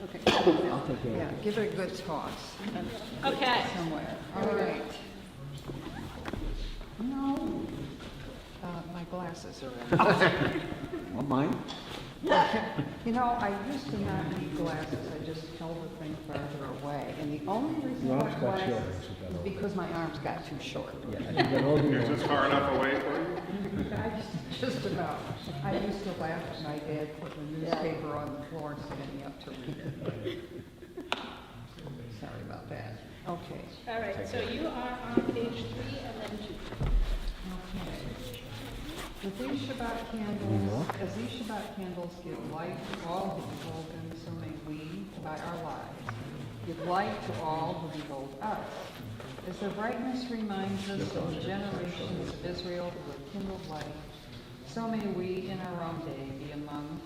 Okay. I'll take care Yeah, of it. give it a good toss Okay. somewhere. All right. No, my glasses are in. Want mine? You know, I used to not need glasses, I just held the thing farther away. And the only reason Your I arms got got shorter glasses as you got is older. because my arms got too short. Yeah, as you get older, you Is want- this far enough away for you? Just about. I used to laugh at my dad putting the newspaper on the floor and standing up to read it. Sorry about that. Okay. All right, so you are on page 3 and then 2. Okay. With these Shabbat candles, as these Shabbat candles give light to all who behold them, so may we, by our lives, give light to all who behold us. As their brightness reminds us of the generations of Israel who have kindled light, so may we in our own day be among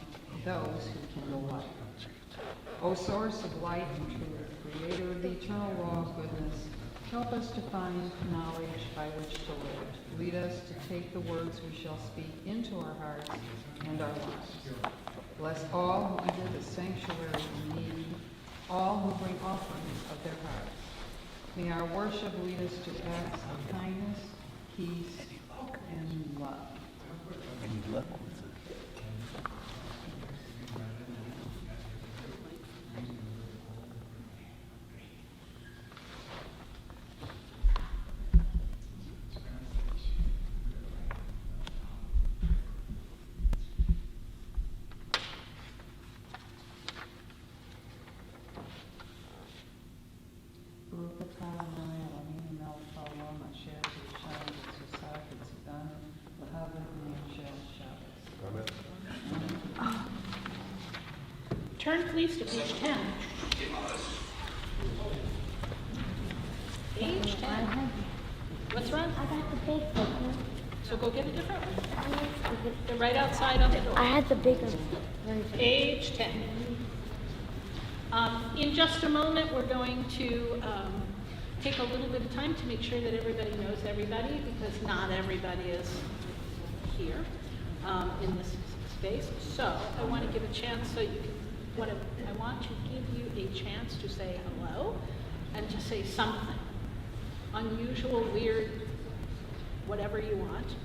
those who kindle light. O source of light and truth, creator of the eternal law of goodness, help us to find knowledge by which to live. Lead us to take the words we shall speak into our hearts and our lives. Bless all who enter the sanctuary in need, all who bring offerings of their hearts. May our worship lead us to acts of kindness, peace, and love. Baruch atah Adonai Eloheinu melech haolam asher t'yishai v'tzusah v'tzidan v'haveh v'yashel Shabbos. Amen. Turn please to page 10. Page 10. What's wrong? I got the big book. So go get a different one. I like the big- They're right outside on the I door. had the bigger version. Page 10. In just a moment, we're going to take a little bit of time to make sure that everybody knows everybody, because not everybody is here in this space. So I want to give a chance so you can, I want to give you a chance to say hello and to say something. Unusual, weird, whatever you want.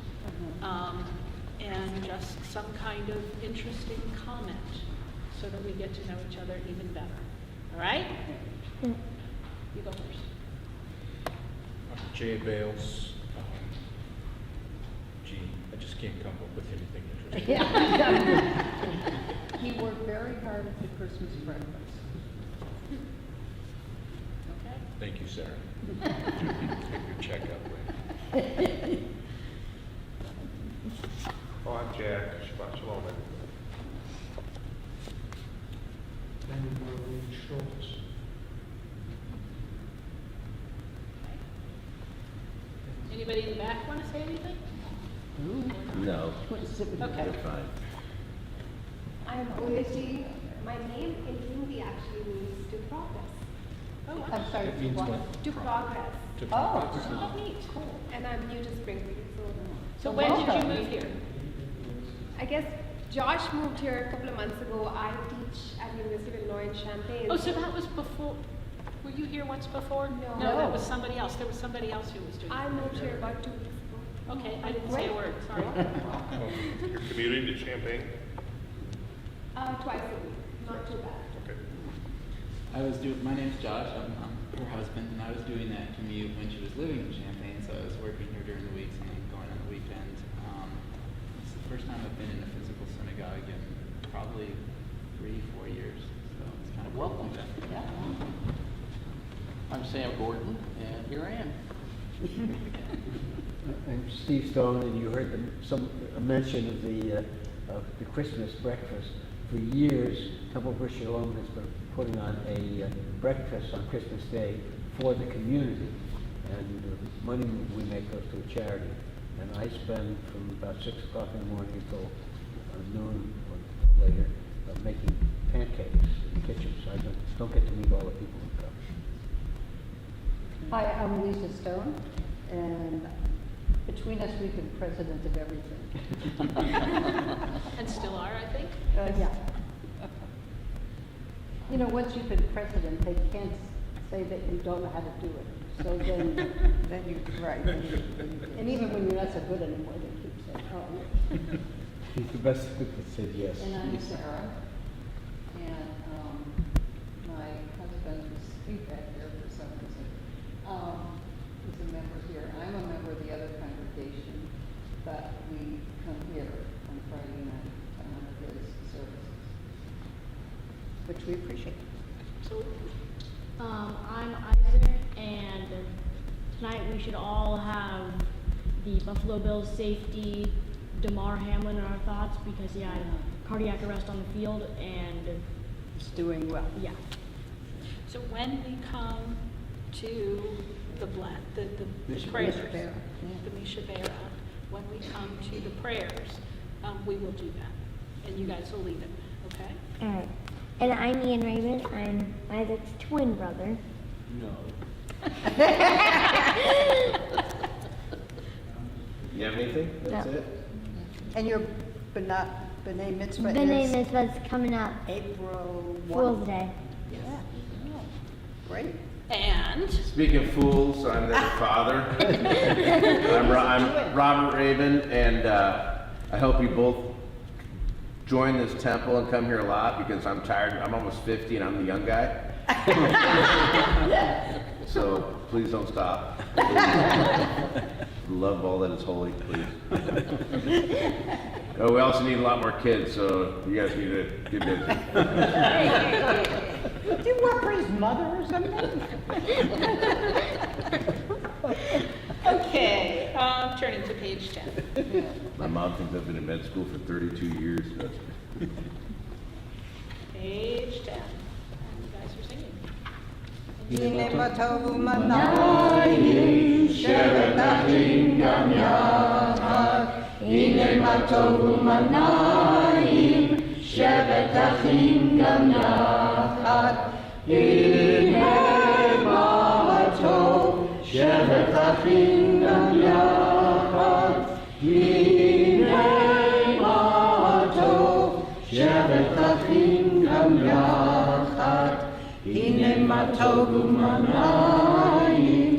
And just some kind of interesting comment so that we get to know each other even better. All right? You go first. Jay Bales. Gee, I just can't come up with anything interesting. He worked very hard at the Christmas breakfast. Okay. Thank you, Sarah. Your checkup, right? Oh, I'm Jack. Shabbat Shalom. Anybody in the back want to say anything? No. Okay. You're fine. I'm Oyashi. My name in Hindi actually means to progress. Oh, wow. I'm sorry, It means what? what? To progress. To Oh, progress. Oh, neat, cool. And I'm new to Springfield, so So when did you welcome. move here? I guess Josh moved here a couple of months ago. I teach at University of Illinois in Champaign. Oh, so that was before, were you here once before? No. No, that was somebody else. There was somebody else who was doing I it. moved here about 2 weeks ago. Okay, I didn't say a word, sorry. Oh, you're commuting to Champaign? Twice a week. Not too bad. Okay. My name's Josh, I'm her husband, and I was doing that commute when she was living in Champaign, so I was working here during the weeks and then going on the weekends. It's the first time I've been in a physical synagogue in probably 3-4 years, so it's kind of Welcome. Yeah. I'm Sam Gordon, and here I am. I'm Steve Stone, and you heard a mention of the Christmas breakfast. For years, Temple for Sholom has been putting on a breakfast on Christmas Day for the community, and the money we make goes to a charity. And I spend from about 6 o'clock in the morning until noon or later making pancakes in the kitchen, so I don't get to meet all the people who come. Hi, I'm Lisa Stone, and between us, we've been president of everything. And still are, I think. Yeah. You know, once you've been president, they can't say that you don't know how to do it. So then, Then you, right, then you and even when you're not so good anymore, they keep saying, oh. He's the best that said yes. And I'm Sarah, and my husband, who's back there for some reason, is a member here. I'm a member of the other congregation, but we come here on Friday night to honor his services, which we appreciate. So, I'm Isaac, and tonight we should all have the Buffalo Bills safety Damar Hamlin in our thoughts because he had cardiac arrest on the field, and He's doing well. yeah. so when we come to the prayers, Mishabera, yeah. the Mishabera, when we come to the prayers, we will do that, and you guys will lead it, okay? All right. And I'm Ian Raymond. I'm Isaac's twin brother. No. You have anything? That's No. it? And your B'nai Mitzvah The name is is what's coming up. April 1. Fool's Day. Yeah. Oh, great. And Speaking of fools, I'm their father. I'm Robert Raven, and I hope you both join this temple and come here a lot because I'm tired. I'm almost 50 and I'm the young guy. So please don't stop. Love all that is holy, please. Oh, we also need a lot more kids, so you guys need to get busy. Do you work for his mother or something? okay, turning to page 10. My mom thinks I've been in med school for 32 years. Page 10. You guys are singing. Hine matovu manayim, sheretachim gam yachad. Hine matovu manayim, sheretachim gam yachad. Hine matov, sheretachim gam yachad. Hine matov, sheretachim gam yachad. Hine matov u'manayim,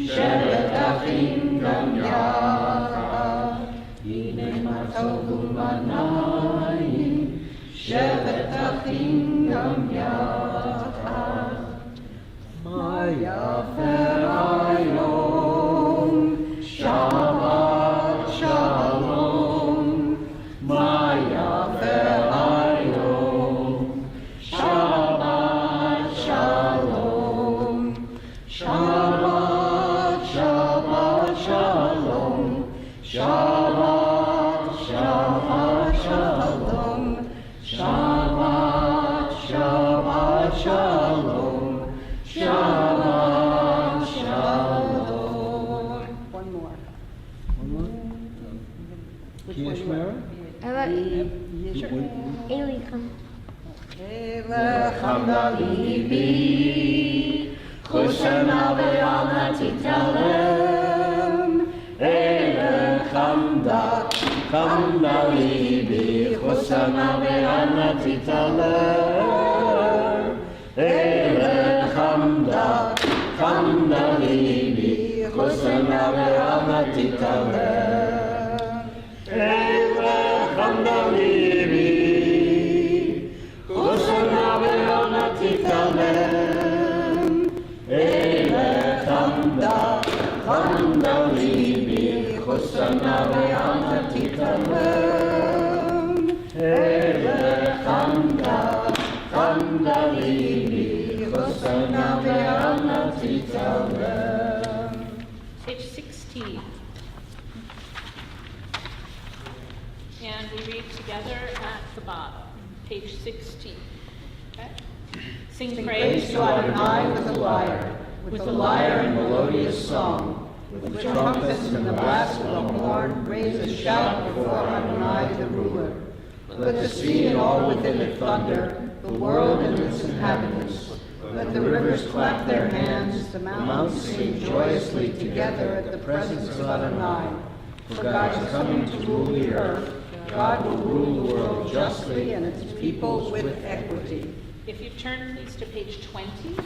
shevet achim gam yachad. Hine matov u'manayim, shevet achim gam yachad. Maya ferayom, Shabbat shalom. Maya ferayom, Shabbat shalom. Shabbat, Shabbat shalom. Shabbat, Shabbat shalom. Shabbat, Shabbat shalom. Shabbat shalom. One more. Kiyashmara? How about Ailey come? Hamda libi, Hoshana ve'ana titalem. Hamda libi, Hoshana ve'ana titalem. Hamda libi, Hoshana ve'ana titalem. Hamda libi, Hoshana ve'ana titalem. Hamda libi, Hoshana ve'ana titalem. Hamda libi, Hoshana ve'ana titalem. Page 16. And we read together at the bottom, page 16. Okay? Sing praise Praise to Adonai with the lyre and melodious song, with trumpets and the blast of the horn. Raise a shout before Adonai the ruler. Let the sea and all within it thunder, the world and its inhabitants. Let the rivers clap their hands, the mountains sing joyously together at the presence of Adonai. For God is coming to rule the earth. God will rule the world justly and its people with equity. If you turn please to page 20.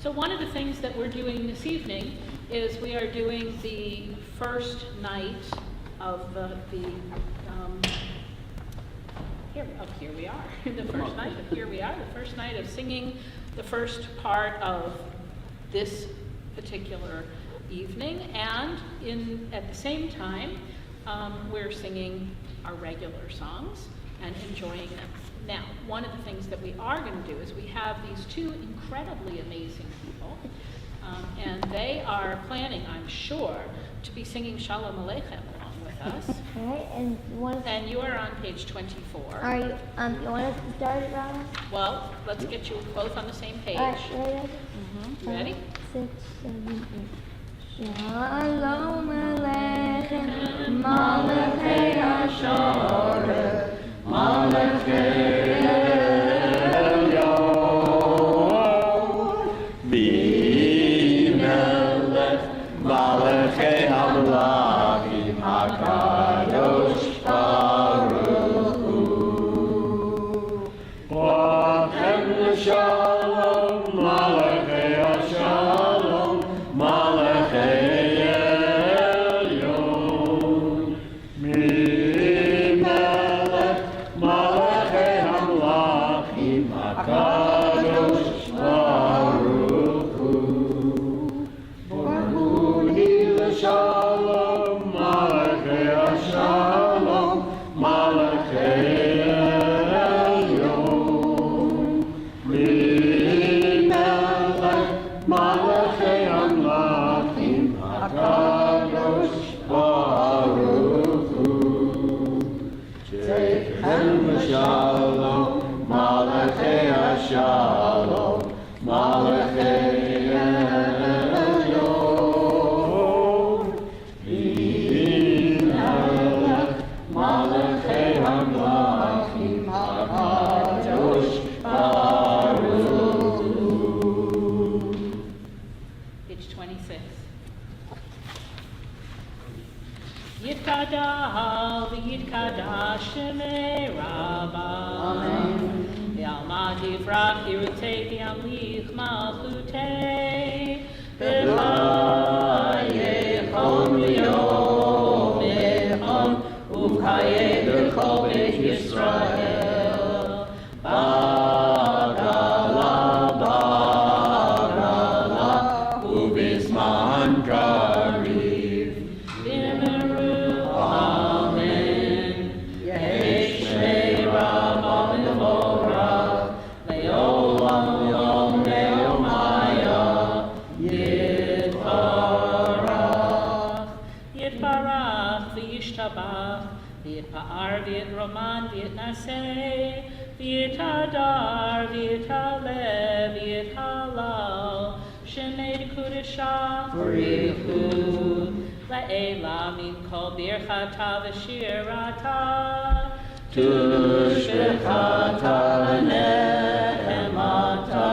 So one of the things that we're doing this evening is we are doing the first night of here we are, the first night of Here We Are, the first night of singing the first part of this particular evening, and at the same time, we're singing our regular songs and enjoying them. Now, one of the things that we are going to do is we have these two incredibly amazing people, and they are planning, I'm sure, to be singing Shalom Aleichem along with us. Okay, And you are on page 24. Are you, you want us to start it, Rana? Well, let's get you both on the same page. All right, ready? You ready? 6, 7, 8. Shalom Aleichem, Malachei HaShoreh, Malachei Elyon, B'melech, Malachei HaMelachim, HaKadosh Baruch Hu. Lachem l'shalom, Malachei HaShalom, Malachei Elyon, B'melech, Malachei HaMelachim, HaKadosh Baruch Hu. Baruch Hu l'shalom, Malachei Yishpachal v'yitkadash shemei Rabbah. Amen. Yalma divrach yirutei v'yamlich malchutei. V'chayechon v'yom echon uv'chayeh b'chol beit Yisrael. Bagala, bagala, ubizman kariv. B'meru, amen. Yesh shmei Rabbah mevorach, le'olam yom le'omaya, yitbarach. Yitbarach v'yishtabach, v'yitpa'ar v'yitroman v'yitnaseh, v'yitadar v'yitaleh v'yithalal, shemei kudesha V'richud. la'ela min kol birchata v'shirata. Tushbechata v'nehemata,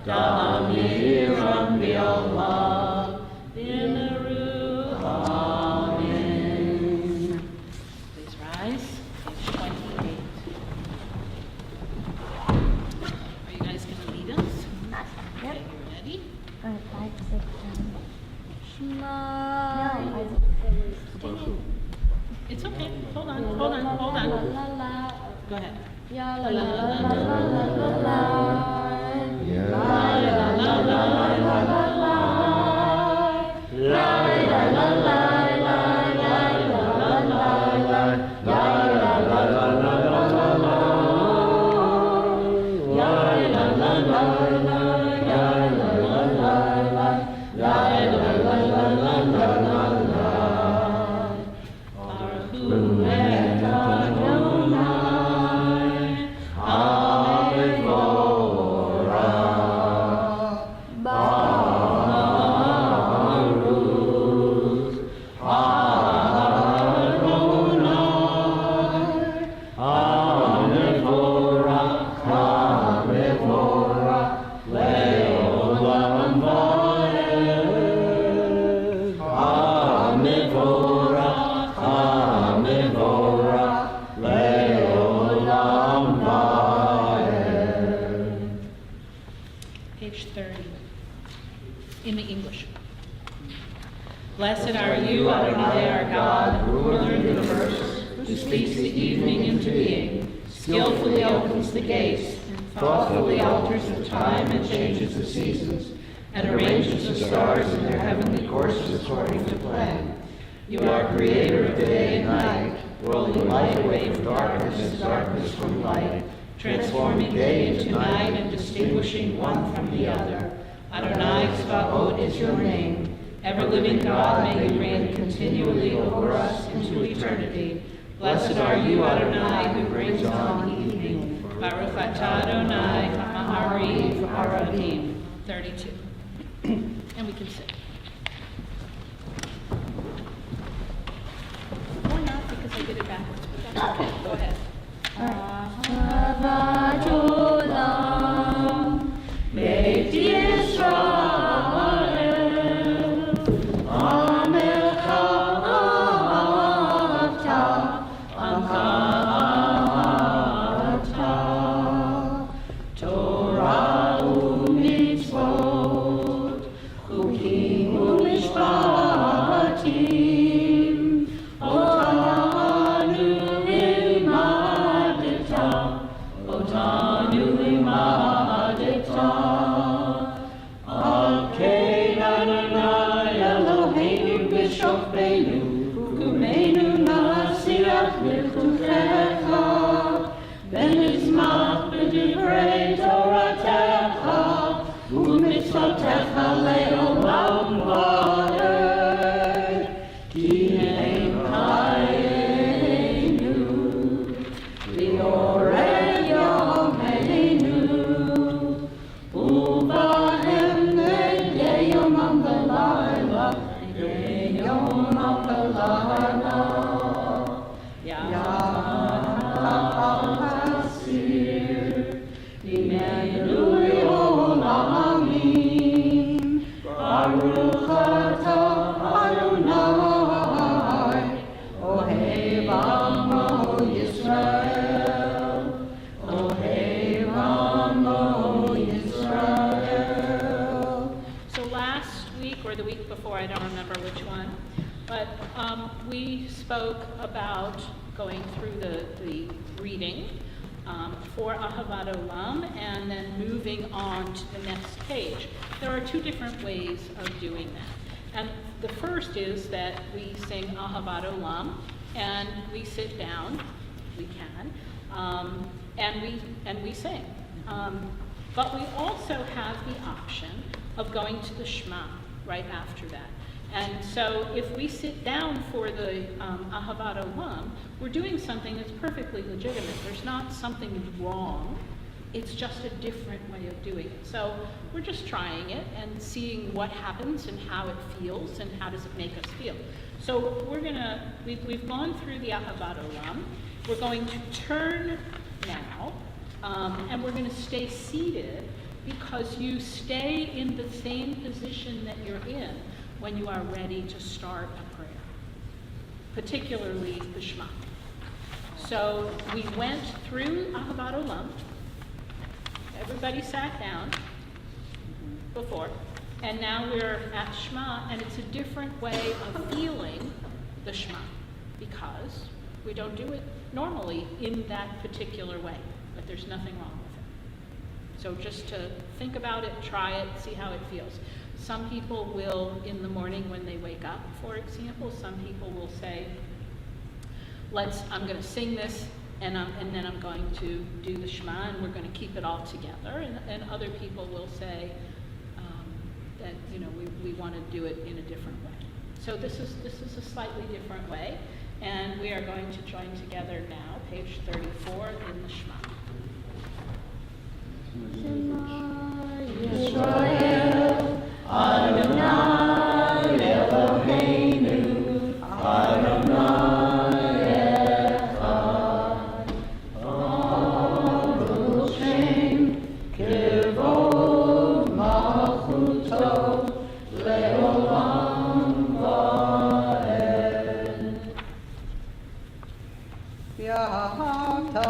da'amiram v'yomah. B'meru, Amen. please rise. Page 28. Are you guys going to lead us? Okay, you ready? 5, 6, 7. Shema. It's okay. Hold on. Go ahead. La la la la la la la la. Yeah. La la la la la la la la. La la la la la la la la la. La la la la la la la la. La la la la la la la la la. La la la la la la la la. Baruch Hu Adonai, Hamevorach. Baruch Adonai, Hamevorach, Hamevorach, Le'olam Va'ed. Hamevorach, Hamevorach, Le'olam Va'ed. Page 30. In the English. Blessed are you, Adonai, our God, ruler of the universe, who speaks the evening into being, skillfully opens the gates, thoughtfully alters the time and changes the seasons, and arranges the stars in their heavenly courses according to plan. You are creator of day and night, rolling light away from darkness and darkness from light, transforming day into night and distinguishing one from the other. Adonai Tzvaot is your name. Ever-living God, may you reign continually over us into eternity. Blessed are you, Adonai, who brings on evening. Baruch atah Adonai, ha'ma'ariv ha'ravim. 32. And we can sit. Or not, because I did it backwards, but that's okay. Go ahead. Ahavat olam, Beit Yisrael, Amelcha ahavta, Amcha ahavta, Torah u'mitzvot, Chukim u'mishpatim, Otanu limadeta, Otanu limadeta. Alkei Adonai Eloheinu b'shofbenu, Hukumeinu nasiach l'chukecha, V'nizmach b'divrei Toratecha, U'mitzvotecha le'olam va'ed. Ki ein chayenu, li'orei yomeinu, U'bahem ne'yom ha'layla, ne'yom ha'layla. Ya'ad ha'asir, Imenu olamim, Baruch before, I don't remember which one. But we spoke about going through the reading for Ahavat Olam and then moving on to the next page. There are two different ways of doing that. And the first is that we sing Ahavat Olam and we sit down, we can, and we sing. But we also have the option of going to the Shema right after that. And so if we sit down for the Ahavat Olam, we're doing something that's perfectly legitimate. There's not something wrong. It's just a different way of doing it. So we're just trying it and seeing what happens and how it feels and how does it make us feel. So we've gone through the Ahavat Olam. We're going to turn now, and we're going to stay seated because you stay in the same position that you're in when you are ready to start a prayer, particularly the Shema. So we went through Ahavat Olam. Everybody sat down before, and now we're at Shema, and it's a different way of feeling the Shema because we don't do it normally in that particular way, but there's nothing wrong with it. So just to think about it, try it, see how it feels. Some people will, in the morning when they wake up, for example, some people will say, I'm going to sing this, and then I'm going to do the Shema, and we're going to keep it all together. And other people will say that we want to do it in a different way. So this is a slightly different way, and we are going to join together now, page 34 in the Shema. Yisrael, Adonai Eloheinu, Adonai Echad. Baruch Shem, Kivod Malchuto, Leolam Vaed. V'ahavta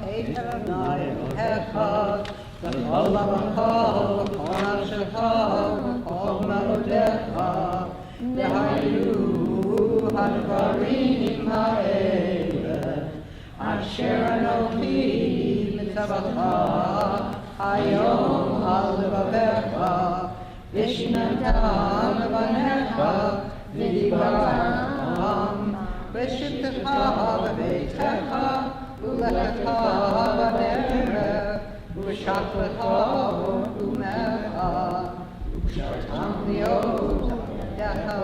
et Adonai Echad. Olam kol nafshecha kol ma'odecha v'hayu hadvarim ha'ele asher anochi mitzavacha hayom al levavecha v'shinantam levanecha v'dibartam v'shivtecha v'beitecha u'lechacha v'derech U'shachlecha u'mecha U'shartam liot Decha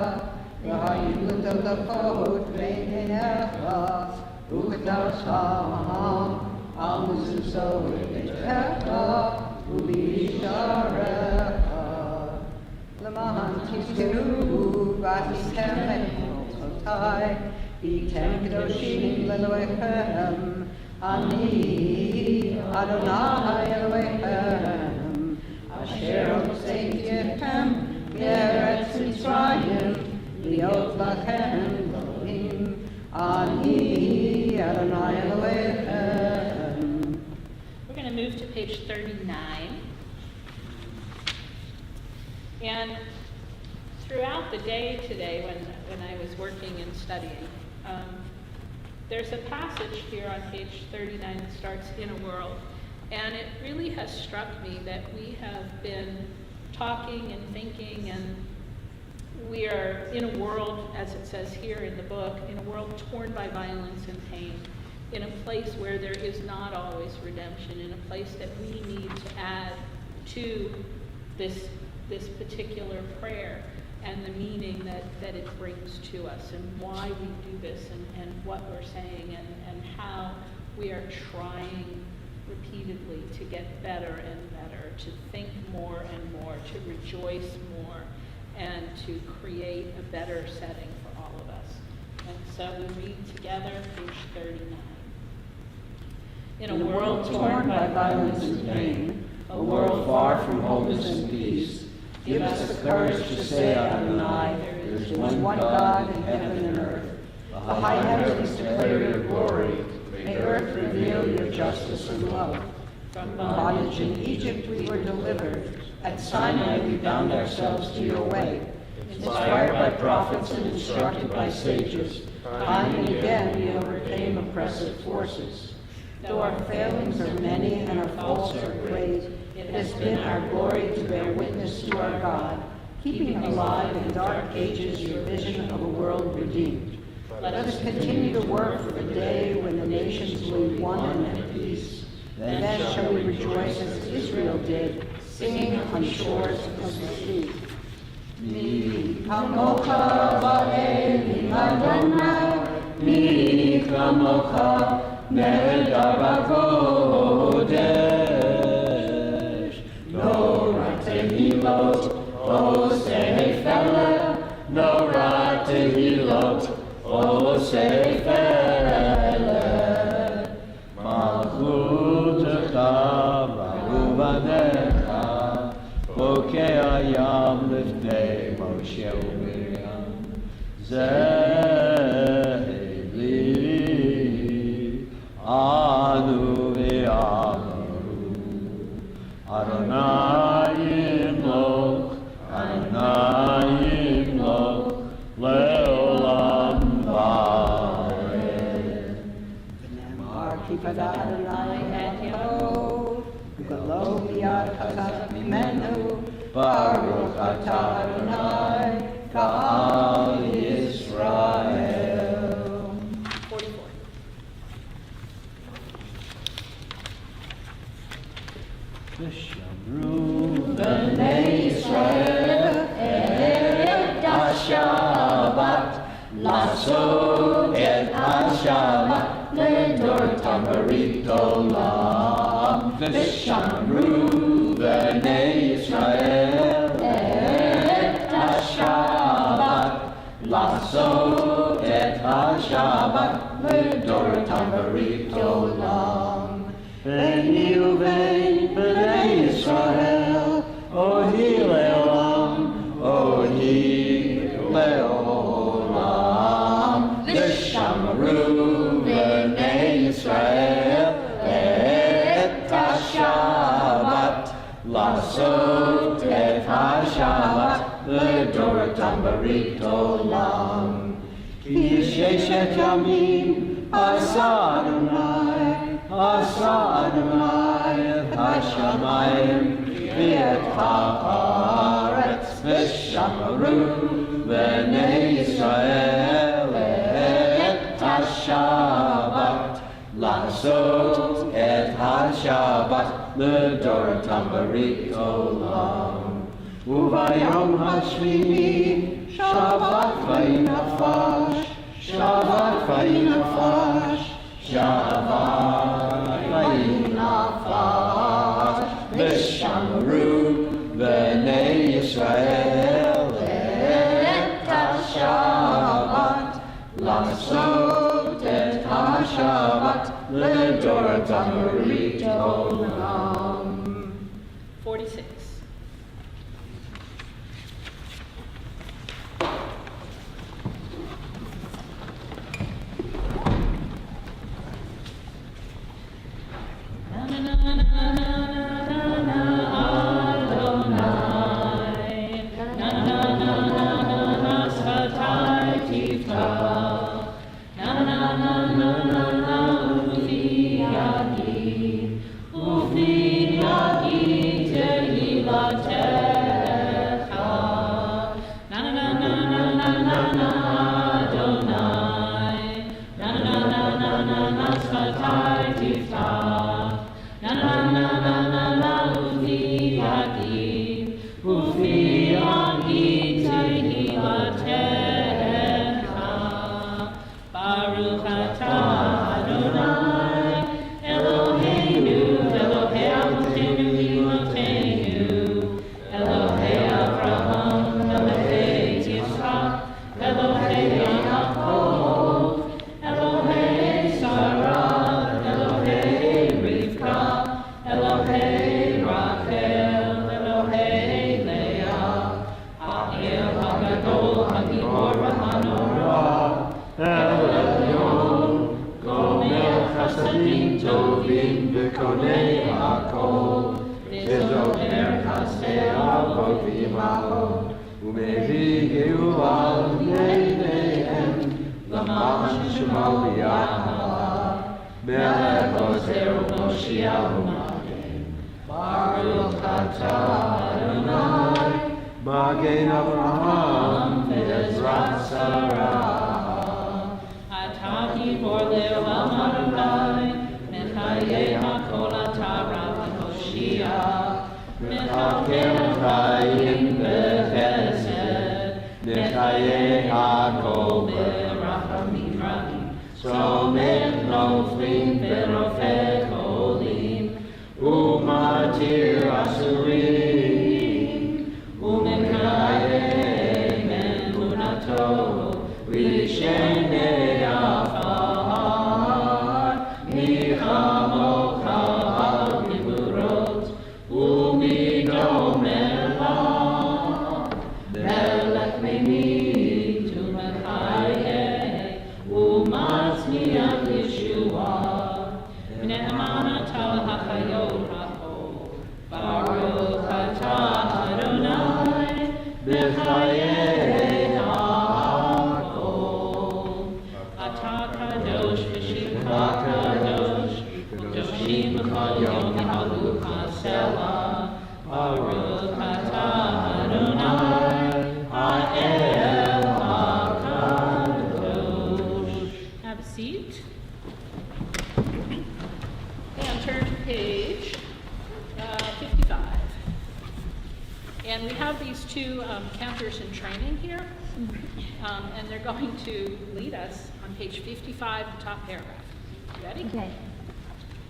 V'hayu l'tolachot V'einecha U'chdarsam Al mezuzot Beitecha U'b'yisharecha L'mahan tizkeru V'atisem et mitzvotai V'yitem kedoshim L'Elohechem Ani Adonai Elohechem Asher hoseitem Me'eretz Mitzrayim Liot lachem Elohim Ani Adonai Elohechem. We're going to move to page 39. And throughout the day today, when I was working and studying, there's a passage here on page 39 that starts in a world, and it really has struck me that we have been talking and thinking, and we are in a world, as it says here in the book, in a world torn by violence and pain, in a place where there is not always redemption, in a place that we need to add to this particular prayer and the meaning that it brings to us, and why we do this, and what we're saying, and how we are trying repeatedly to get better and better, to think more and more, to rejoice more, and to create a better setting for all of us. And so we read together page 39. In a world torn by violence and pain, a world far from wholeness and peace, give us the courage to say, Adonai, there is one God in heaven and earth. The high heavens declare your glory. May earth reveal your justice and love. From bondage in Egypt we were delivered. At Sinai we bound ourselves to your way. inspired by prophets and instructed by sages, time and again we overcame oppressive forces. Though our failings are many and our faults are great, it has been our glory to bear witness to our God, keeping alive in dark ages your vision of a world redeemed. Let us continue to work for the day when the nations will be one and at peace. Then shall we rejoice as Israel did, singing on shores of the sea. Mi kamocha ba'elim Adonai, mi kamocha nehedar b'kodesh. No ratehilot, o sefele, no ratehilot, o sefele. Malchutecha ba'uvanecha, bokeh hayam lifnei Moshe uMiriam. Zeheli anu v'yamaru, Adonai yimloch, Adonai yimloch, le'olam va'ed. V'nemar kipad Adonai et yado, v'galo miyad chazak mimenu, Baruch atah Adonai, Ka'al Yisrael. 44. V'shamru b'nei Yisrael et ha-Shabbat, לעשות את השבת לדורתם ברית עולם. ושמרו בני ישראל את השבת, לעשות את השבת לדורתם ברית עולם. ביני ובין בני ישראל, אוהי לעולם, אוהי לעולם. ושמרו בני ישראל את השבת, לעשות את השבת לדורתם ברית עולם. כי ששת ימים עשה אדוני, עשה אדוני את השמיים ואת הארץ. ושמרו בני ישראל את השבת, לעשות את השבת לדורתם ברית עולם. וביום השמיני שבת וינפש, שבת וינפש, שבת וינפש. ושמרו בני ישראל את השבת, לעשות את השבת לדורתם ברית עולם. 46. Baruch atah Adonai, Eloheinu, Elohei Avotenu Imotenu, Elohei Avraham, Elohei Yitzchak, Elohei Yaakov, Elohei Sarah, Elohei Rivka, Elohei Rachel, Elohei Leah, Ha'el HaGadol, HaGibor HaNorah, El Elyon, Gomel Chasadim Tovim V'Konei HaKol, V'Zoher Chasdei Avot V'Imachot, Umevigiu al Nenehem, Laman Shemo B'Yahava, Melech Ozer Moshiach Magen, Baruch Atah Adonai, Magen Avraham, V'ezrat Sarah. Atah Gibor Le'olam Adonai, Mechaye HaKol Atah Rav HaMoshiach, Mechakel Chayim B'Chesed, Mechaye HaKol B'Rachamim Rabim, Somech Noflim V'Rofeh Cholim, Umatir Asurim, Umekayeh Emunato, Rishenei Afar, Michamocha Al Giburot, Umidomela, Melech Meimid Umechayeh, Umatzmiach Yeshua, Ne'eman Atah HaChayot HaChol, Baruch Atah Adonai, B'chayei HaChol. Atah Kadosh V'Shimcha Kadosh, Kadoshim B'chol Yom Ya'alu HaSelah, Baruch Atah Adonai, Ha'el HaKadosh. Have a seat. And turn to page 55. And we have these two counters in training here, and they're going to lead us on page 55, the top paragraph. You ready? Okay.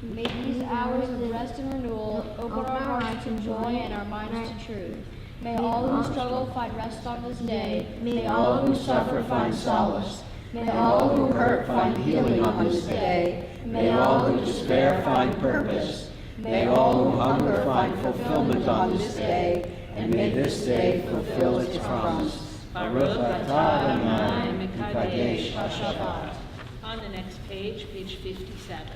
May these hours of rest and renewal open our hearts to joy and our minds to truth. May all who struggle find rest on this day. May all who suffer find solace. May all who hurt find healing on this day. May all who despair find purpose. May all who hunger find fulfillment on this day. And may this day fulfill its promise. Baruch atah Adonai mekadesh HaShabbat. On the next page, page 57.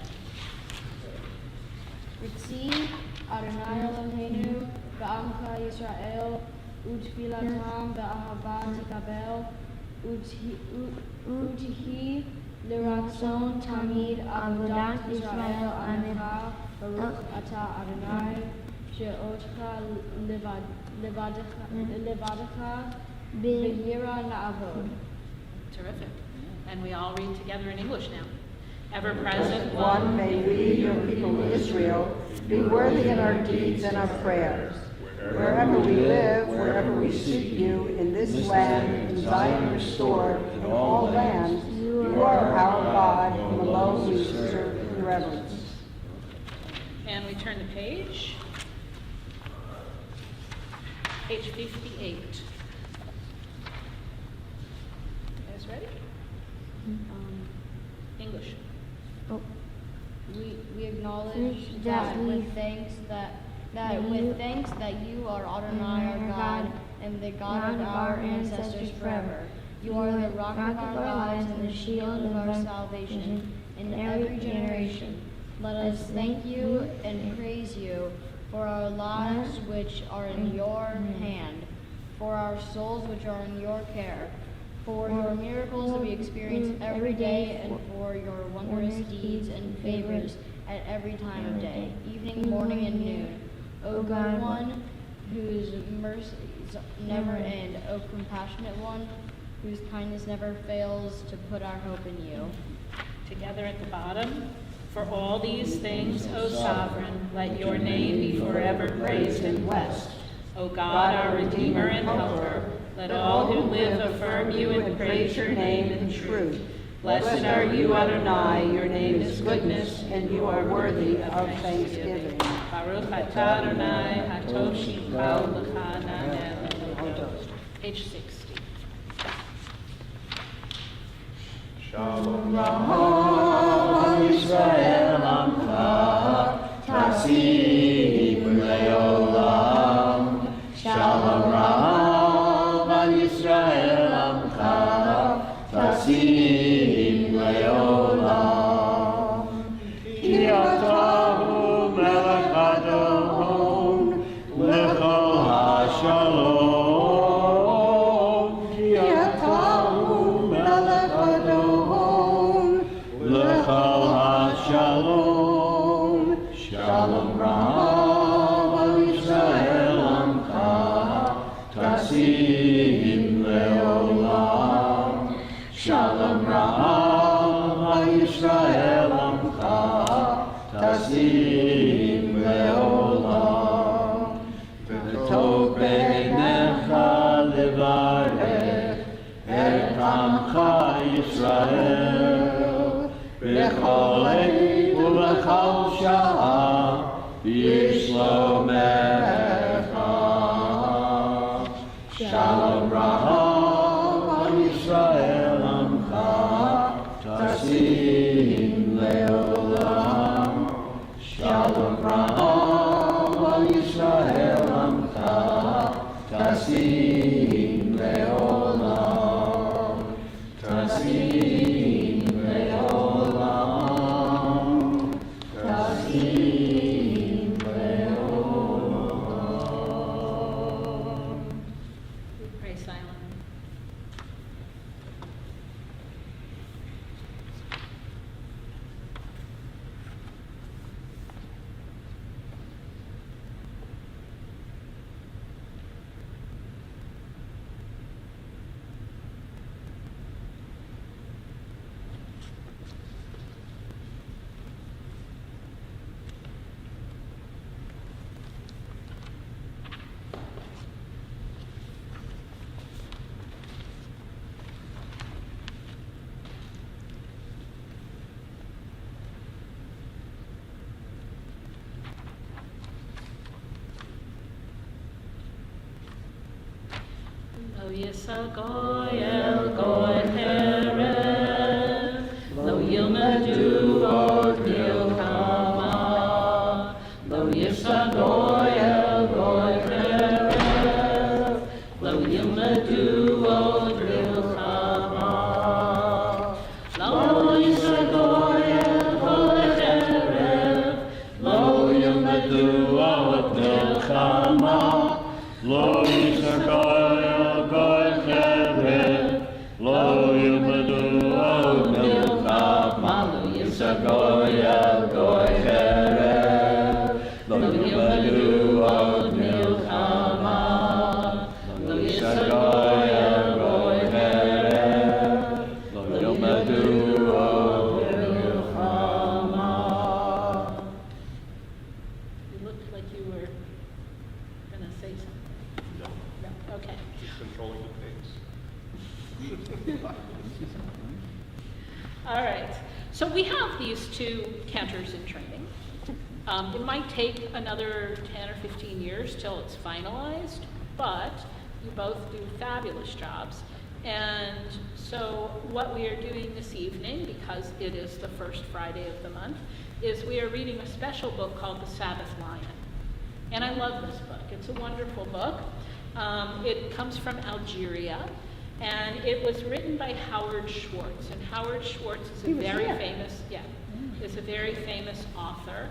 Ritzi Adonai Eloheinu v'amcha Yisrael utfilatam v'ahava tikabel utihi l'ratzon tamid avodat Yisrael anecha Baruch atah Adonai she'otcha levadecha b'yira na'avod. Terrific. And we all read together in English now. Ever present One, may we, your people Israel, be worthy in our deeds and our prayers. Wherever we live, wherever we seek you, in this land, in Zion restored, in all lands, you are our God, whom alone we serve in reverence. And we turn the page. Page 58. You guys ready? English. We acknowledge that with thanks that you are Adonai our God and the God of our ancestors forever. You are the rock of our lives and the shield of our salvation in every generation. Let us thank you and praise you for our lives which are in your hand, for our souls which are in your care, for your miracles that we experience every day, and for your wondrous deeds and favors at every time of day, evening, morning, and noon. O good one, whose mercies never end, O compassionate one, whose kindness never fails to put our hope in you. Together at the bottom. For all these things, O Sovereign, let your name be forever praised and blessed. O God, our Redeemer and Helper, let all who live affirm you and praise your name in truth. Blessed are you, Adonai, your name is goodness, and you are worthy of thanksgiving. Baruch atah Adonai, hatov shimcha u'lechananel. Page 60. Shalom. Yisrael Amcha, Tasim Leolam, Shalom Rav al Yisrael Amcha, Tasim Leolam. Ki atahu melech Adon, lechol hashalom. Shalom, Shalom Rav Yisrael Amcha, Tasim Leolam. Shalom Rav Yisrael Amcha, Tasim Leolam. V'tov beinecha levarech et Amcha Yisrael. B'chol עת ובכל שעה בשלומך. Shalom Rav Yisrael Amcha, Tasim Leolam. Shalom Rav Yisrael Amcha, Tasim Leolam. Tasim Leolam. Tasim Leolam. We pray silently. Lo yisagoy el goy herem, lo yilmedu od milchama. Lo yisagoy el goy herem, lo yilmedu od milchama. Lo yisagoy el goy herem, lo yilmedu od milchama. Lo Yisrael Goy Cherem, Lo Yilmedu Od Milchama. Lo Yisrael Goy Cherem, Lo Yilmedu Od Milchama. Lo Yisrael Goy Cherem, Lo Yilmedu Od Milchama. You looked like you were gonna say something. No, No, okay. just controlling the pace. All right. So we have these two cantors in training. It might take another 10 or 15 years till it's finalized, but you both do fabulous jobs. And so what we are doing this evening, because it is the first Friday of the month, is we are reading a special book called The Sabbath Lion. And I love this book. It's a wonderful book. It comes from Algeria, and it was written by Howard Schwartz. And Howard Schwartz is a very famous, is a very famous author.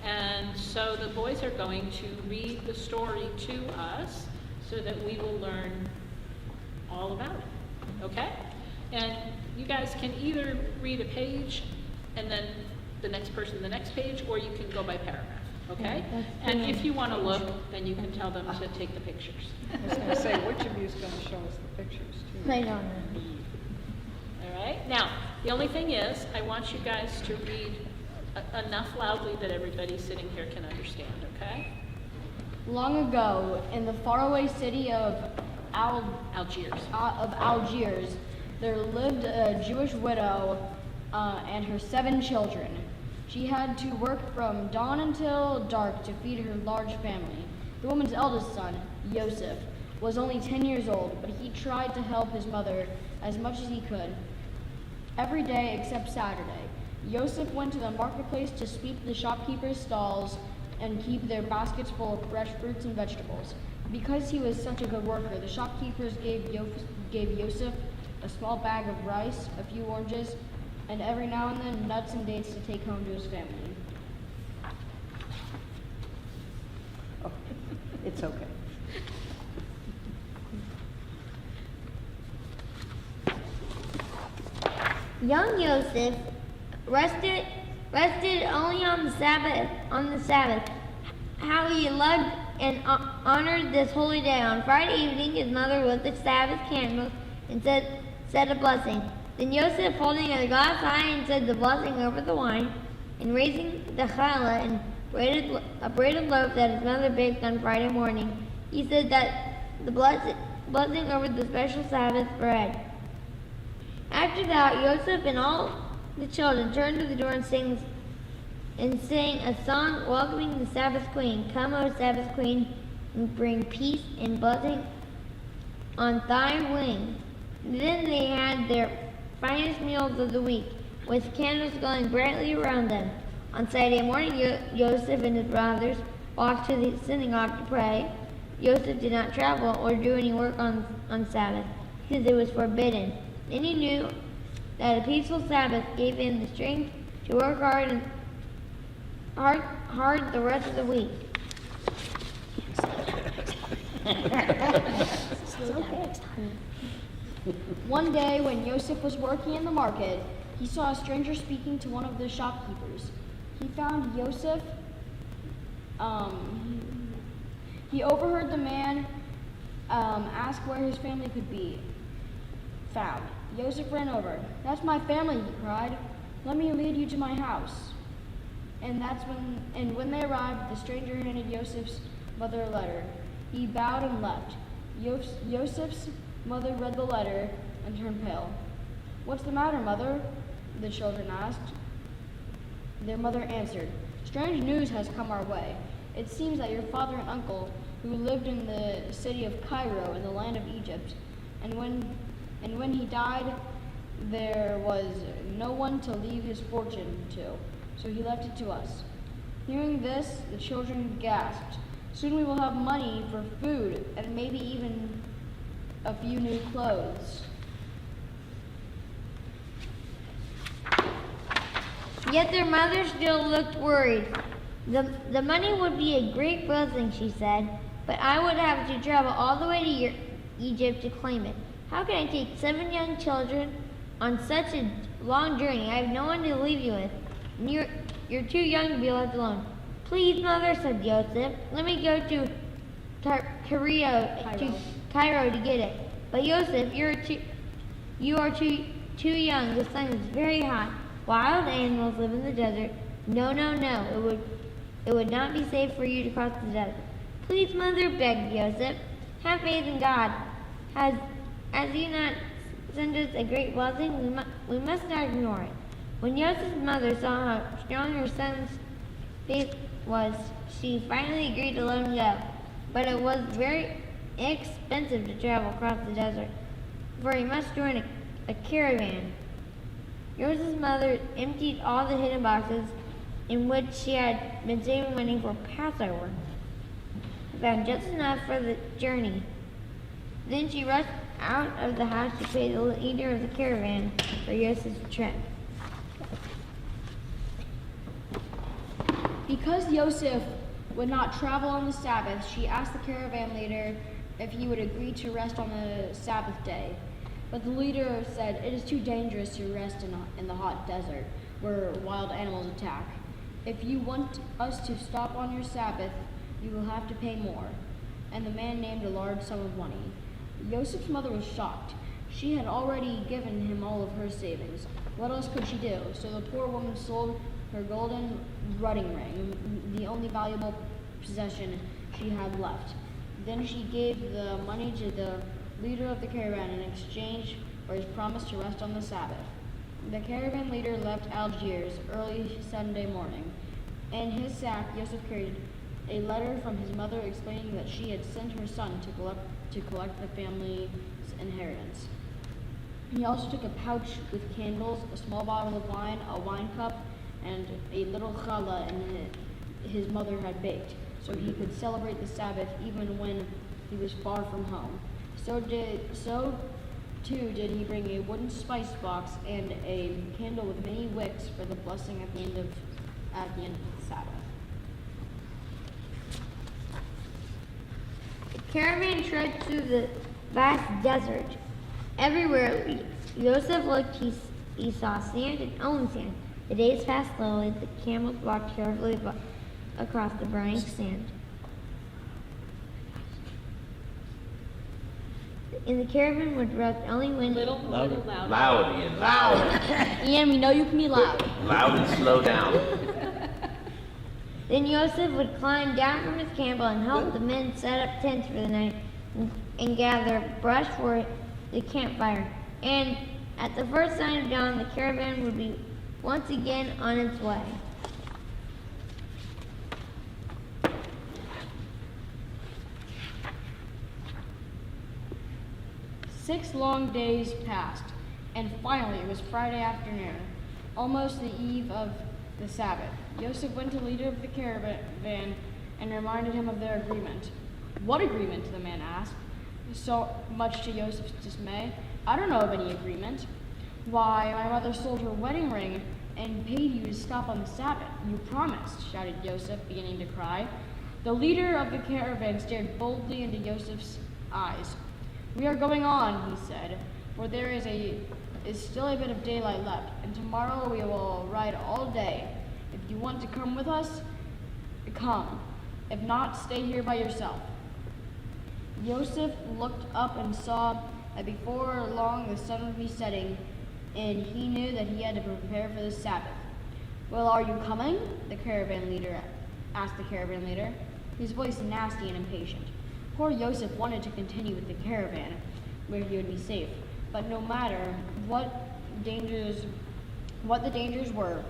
And so the boys are going to read the story to us so that we will learn all about it. Okay? And you guys can either read a page and then the next person the next page, or you can go by paragraph. Okay? And if you want to look, then you can tell them to take the pictures. I was gonna say, which of you is gonna show us the pictures too? I don't know. All right? Now, the only thing is, I want you guys to read enough loudly that everybody sitting here can understand, okay? Long ago, in the faraway city of Algiers. there lived a Jewish widow and her 7 children. She had to work from dawn until dark to feed her large family. The woman's eldest son, Yosef, was only 10 years old, but he tried to help his mother as much as he could. Every day except Saturday, Yosef went to the marketplace to sweep the shopkeepers' stalls and keep their baskets full of fresh fruits and vegetables. Because he was such a good worker, the shopkeepers gave Yosef a small bag of rice, a few oranges, and every now and then nuts and dates to take home to his family. Oh, it's okay. Young Yosef rested only on the Sabbath. How he loved and honored this holy day. On Friday evening, his mother lit the Sabbath candles and said a blessing. Then Joseph, holding a glass high, and said the blessing over the wine, and raising the challah and a braided loaf that his mother baked on Friday morning, he said that the blessing over the special Sabbath bread. After that, Joseph and all the children turned to the door and sang a song welcoming the Sabbath queen. Come, O Sabbath queen, and bring peace and blessing on thy wing. Then they had their finest meals of the week, with candles glowing brightly around them. On Saturday morning, Joseph and his brothers walked to the synagogue to pray. Joseph did not travel or do any work on Sabbath, because it was forbidden. Then he knew that a peaceful Sabbath gave him the strength to work hard the rest of the week. One day, when Joseph was working in the market, he saw a stranger speaking to one of the shopkeepers. He found Joseph. He overheard the man ask where his family could be found. Joseph ran over. "That's my family," he cried. "Let me lead you to my house." And when they arrived, the stranger handed Joseph's mother a letter. He bowed and left. Joseph's mother read the letter and turned pale. "What's the matter, mother?" the children asked. Their mother answered, "Strange news has come our way. It seems that your father and uncle, who lived in the city of Cairo in the land of Egypt, and when he died, there was no one to leave his fortune to, so he left it to us." Hearing this, the children gasped. "Soon we will have money for food and maybe even a few new clothes." Yet their mother still looked worried. The money would be a great blessing, she said, but I would have to travel all the way to Egypt to claim it. How can I take 7 young children on such a long journey? I have no one to leave you with. And you're too young to be left alone. "Please, mother," said Joseph, "let me go to Cairo to get it." "But Joseph, you are too young. The sun is very hot. Wild animals live in the desert. No. It would not be safe for you to cross the desert." "Please, mother," begged Joseph, "have faith in God. Has he not sent us a great blessing? We must not ignore it." When Joseph's mother saw how strong her son's faith was, she finally agreed to let him go. But it was very expensive to travel across the desert, for he must join a caravan. Joseph's mother emptied all the hidden boxes in which she had been saving money for Passover, found just enough for the journey. Then she rushed out of the house to pay the leader of the caravan for Joseph's trip. Because Joseph would not travel on the Sabbath, she asked the caravan leader if he would agree to rest on the Sabbath day. But the leader said, "It is too dangerous to rest in the hot desert, where wild animals attack. If you want us to stop on your Sabbath, you will have to pay more." And the man named a large sum of money. Joseph's mother was shocked. She had already given him all of her savings. What else could she do? So the poor woman sold her golden wedding ring, the only valuable possession she had left. Then she gave the money to the leader of the caravan in exchange for his promise to rest on the Sabbath. The caravan leader left Algiers early Sunday morning. In his sack, Joseph carried a letter from his mother explaining that she had sent her son to collect the family's inheritance. He also took a pouch with candles, a small bottle of wine, a wine cup, and a little challah his mother had baked, so he could celebrate the Sabbath even when he was far from home. So too did he bring a wooden spice box and a candle with many wicks for the blessing at the end of the Sabbath. The caravan trekked through the vast desert. Everywhere Joseph looked, he saw sand and only sand. The days passed slowly. The camels walked carefully across the briny sand. In the caravan would rest only when Little louder. Loud, Ian, loud. Ian, we know you can be loud. Loud and slow down. Then Joseph would climb down from his camel and help the men set up tents for the night and gather brush for the campfire. And at the first sign of dawn, the caravan would be once again on its way. Six long days passed, and finally it was Friday afternoon, almost the eve of the Sabbath. Joseph went to the leader of the caravan and reminded him of their agreement. What agreement? The man asked, so much to Joseph's dismay. I don't know of any agreement. Why, my mother sold her wedding ring and paid you to stop on the Sabbath. You promised, shouted Joseph, beginning to cry. The leader of the caravan stared boldly into Joseph's eyes. We are going on, he said, for there is still a bit of daylight left, and tomorrow we will ride all day. If you want to come with us, come. If not, stay here by yourself. Joseph looked up and saw that before long the sun would be setting, and he knew that he had to prepare for the Sabbath. Well, are you coming? The caravan leader asked the caravan leader, his voice nasty and impatient. Poor Joseph wanted to continue with the caravan, where he would be safe, but no matter what the dangers were,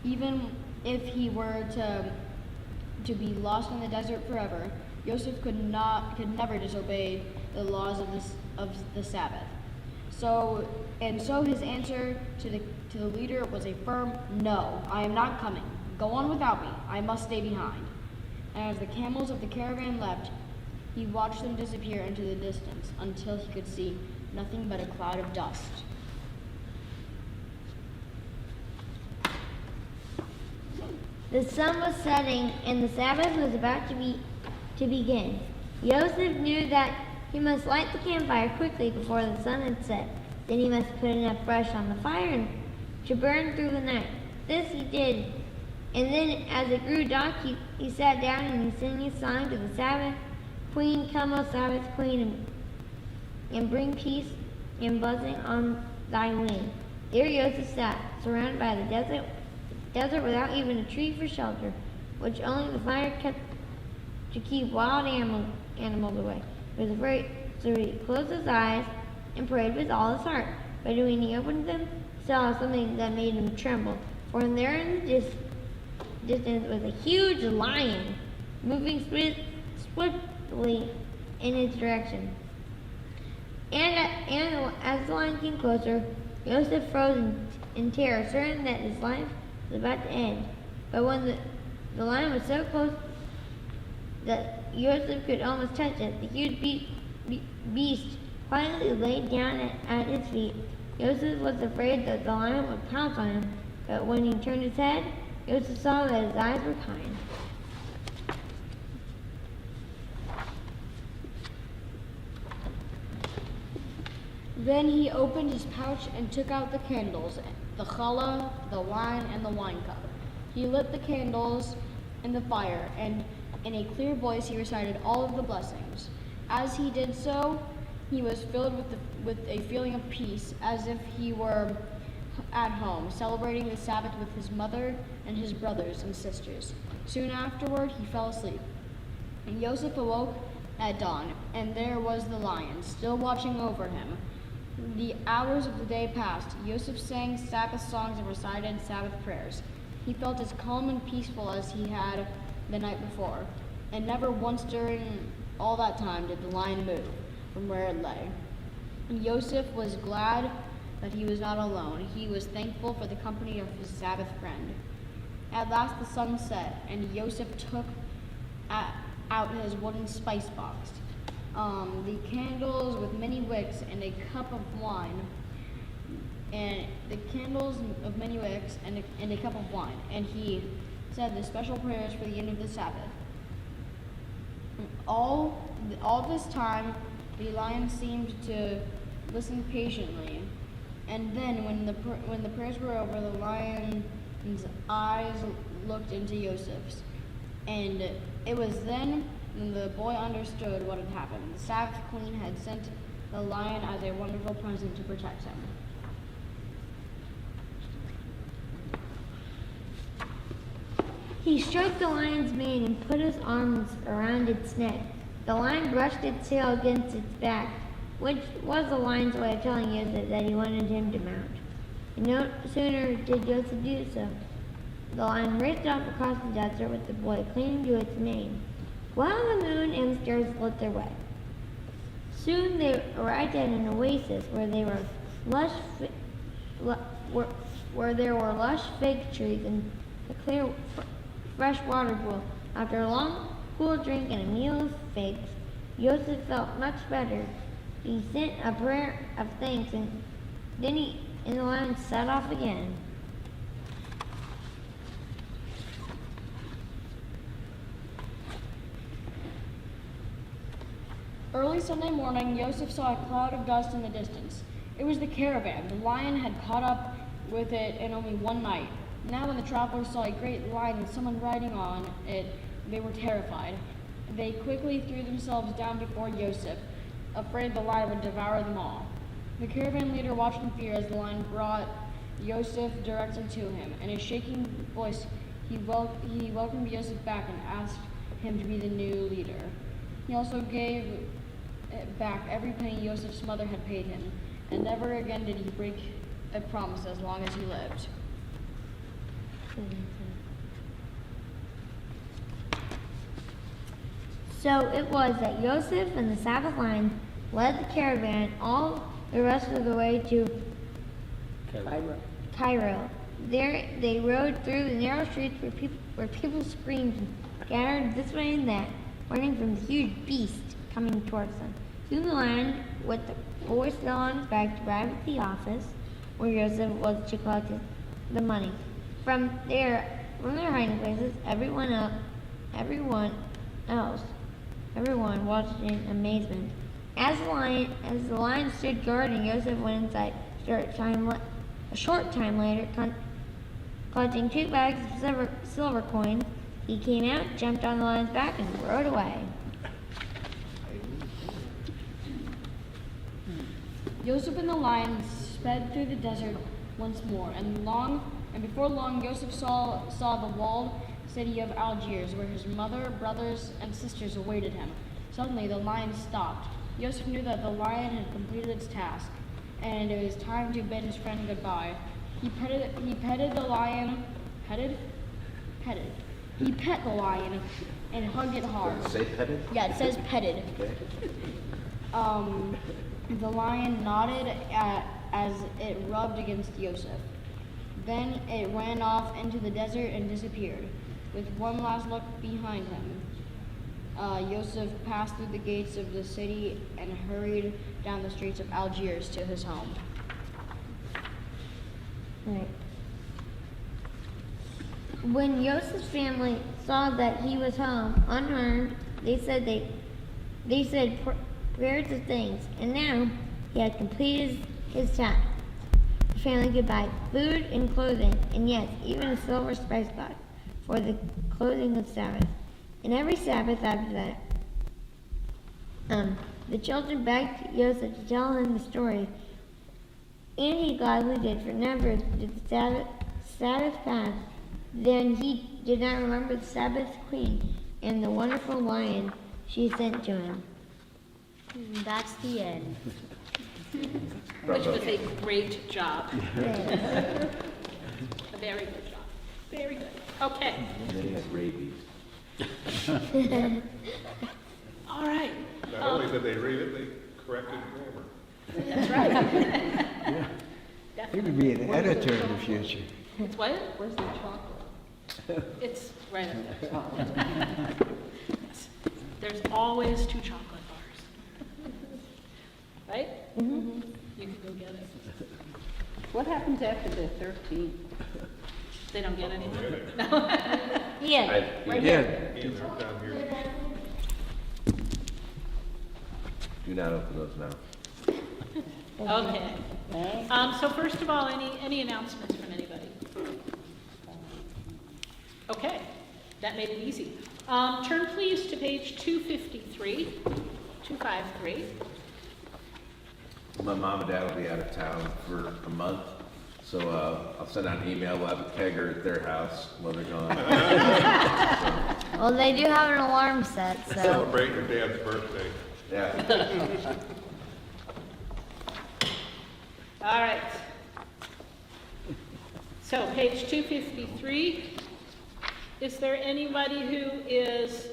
even if he were to be lost in the desert forever, Joseph could never disobey the laws of the Sabbath. So his answer to the leader was a firm no. I am not coming. Go on without me. I must stay behind. And as the camels of the caravan left, he watched them disappear into the distance until he could see nothing but a cloud of dust. The sun was setting, and the Sabbath was about to begin. Joseph knew that he must light the campfire quickly before the sun had set. Then he must put enough brush on the fire to burn through the night. This he did, and then as it grew dark, he sat down and he sang his song to the Sabbath Queen, come, O Sabbath Queen, and bring peace and blessing on thy wing. There Joseph sat, surrounded by the desert without even a tree for shelter, which only the fire kept to keep wild animals away. He was afraid, so he closed his eyes and prayed with all his heart. But when he opened them, he saw something that made him tremble. For there in the distance was a huge lion, moving swiftly in his direction. And as the lion came closer, Joseph froze in terror, certain that his life was about to end. But when the lion was so close that Joseph could almost touch it, the huge beast quietly laid down at his feet. Joseph was afraid that the lion would pounce on him, but when he turned his head, Joseph saw that his eyes were kind. Then he opened his pouch and took out the candles, the challah, the wine, and the wine cup. He lit the candles in the fire, and in a clear voice he recited all of the blessings. As he did so, he was filled with a feeling of peace, as if he were at home, celebrating the Sabbath with his mother and his brothers and sisters. Soon afterward, he fell asleep. And Joseph awoke at dawn, and there was the lion, still watching over him. The hours of the day passed. Joseph sang Sabbath songs and recited Sabbath prayers. He felt as calm and peaceful as he had the night before, and never once during all that time did the lion move from where it lay. And Joseph was glad that he was not alone. He was thankful for the company of his Sabbath friend. At last the sun set, and Joseph took out his wooden spice box, the candles with many wicks, and a cup of wine, and a cup of wine, and he said the special prayers for the end of the Sabbath. All this time, the lion seemed to listen patiently, and then when the prayers were over, the lion and his eyes looked into Joseph's. And it was then when the boy understood what had happened. The Sabbath queen had sent the lion as a wonderful present to protect him. He stroked the lion's mane and put his arms around its neck. The lion brushed its tail against its back, which was the lion's way of telling Joseph that he wanted him to mount. And no sooner did Joseph do so, the lion raced off across the desert with the boy clinging to its mane, while the moon and stars lit their way. Soon they arrived at an oasis where there were lush fig trees and a clear, fresh water pool. After a long, cool drink and a meal of figs, Joseph felt much better. He sent a prayer of thanks, and then the lion set off again. Early Sunday morning, Joseph saw a cloud of dust in the distance. It was the caravan. The lion had caught up with it in only one night. Now when the travelers saw a great lion with someone riding on it, they were terrified. They quickly threw themselves down before Joseph, afraid the lion would devour them all. The caravan leader watched in fear as the lion brought Joseph directly to him. In a shaking voice, he welcomed Joseph back and asked him to be the new leader. He also gave back every penny Joseph's mother had paid him, and never again did he break a promise as long as he lived. So it was that Joseph and the Sabbath lion led the caravan all the rest of the way to Cairo. There they rode through the narrow streets where people screamed and scattered this way and that, running from the huge beast coming towards them. Soon the lion, with the boy still on his back, arrived at the office where Joseph was to collect the money. From their hiding places, everyone watched in amazement. As the lion stood guarding, Joseph went inside. A short time later, collecting 2 bags of silver coins, he came out, jumped on the lion's back, and rode away. Joseph and the lion sped through the desert once more, and before long Joseph saw the walled city of Algiers, where his mother, brothers, and sisters awaited him. Suddenly the lion stopped. Joseph knew that the lion had completed its task, and it was time to bid his friend goodbye. He petted the lion. He pet the lion and hugged it hard. Does it say petted? Yeah, it says petted. Okay. The lion nodded as it rubbed against Joseph. Then it ran off into the desert and disappeared. With one last look behind him, Joseph passed through the gates of the city and hurried down the streets of Algiers to his home. Right. When Joseph's family saw that he was home unharmed, they said prayers of thanks, and now he had completed his task. The family could buy food and clothing, and yes, even a silver spice box for the clothing of Sabbath. And every Sabbath after that, the children begged Joseph to tell him the story, and he gladly did, for never did the Sabbath pass. Then he did not remember the Sabbath queen and the wonderful lion she sent to him. And that's the end. Which was a great job. A very good job. Very good. Okay. And then he had rabies. All right. Not only did they read it, they corrected grammar. That's right. He would be an editor in the future. It's what? Where's the chocolate? It's right up there. Yes. There's always 2 chocolate bars. Right? Mm-hmm. You can go get it. What happens after the 13th? They don't get any. Yeah. Right here. Either down here. Do not open those now. Okay. So first of all, any announcements from anybody? Okay, that made it easy. Turn please to page 253. My mom and dad will be out of town for a month, so I'll send out an email. We'll have a kegger at their house while they're gone. Well, they do have an alarm set, so. Celebrate your dad's birthday. Yeah. All right. So page 253. Is there anybody who is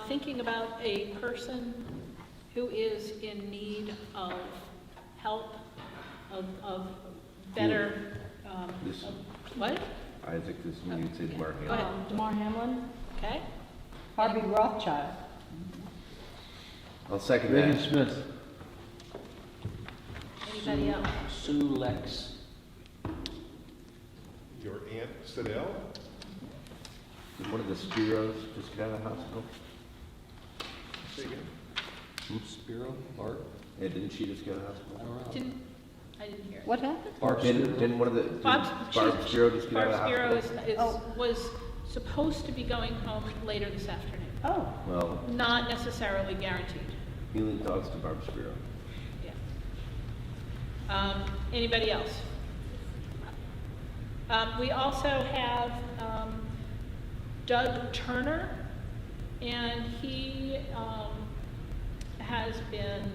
thinking about a person who is in need of help, of better, This- what? Isaac, this means in Mark. Go ahead. DeMar Hamlin. Okay. Harvey Rothschild. I'll second Reagan that. Smith. Anybody else? Sue Lex. Your Aunt Sidell? Did one of the Spiros just get out of the hospital? Say again. Spiro, Bart. Yeah, didn't she just get out of the hospital? I didn't hear it. What happened? Didn't one of the, Barb Spiro just get out of the Spiro hospital? was supposed to be going home later this afternoon. Oh, Well, Not necessarily guaranteed. healing thoughts to Barb Spiro. Yeah. Anybody else? We also have Doug Turner, and he has been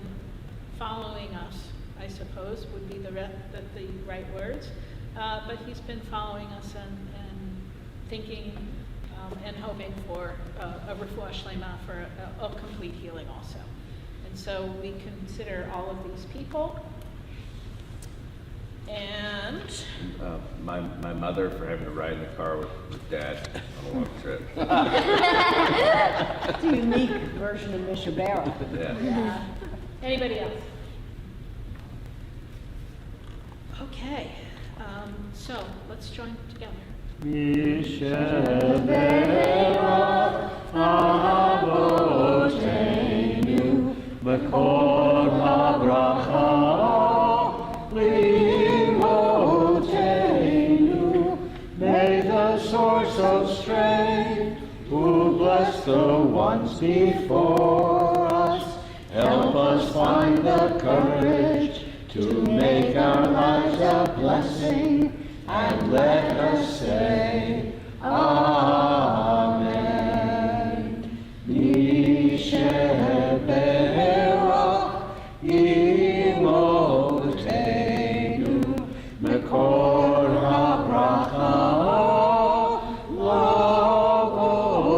following us, I suppose, would be the right words. But he's been following us and thinking and hoping for a refuah shlema, for a complete healing also. And so we consider all of these people. And My mother for having to ride in the car with Dad on a long trip. it's a unique version of Mishabara. Yeah. anybody else? Okay, so let's join together. May the source of strength, who bless the ones before us, help us find the courage to make our lives a blessing, and let us say, Amen. Misheberach imotenu, mekor habracha,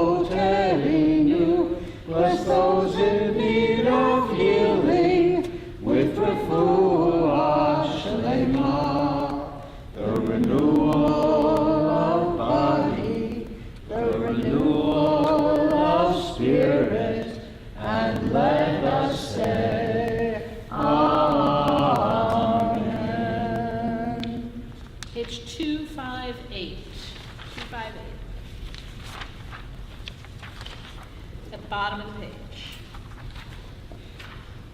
lavotenu. Bless those in need of healing with refuah shlema, the renewal of body, the renewal of spirit, and let us say, Amen. Page 258. 258. At the bottom of the page.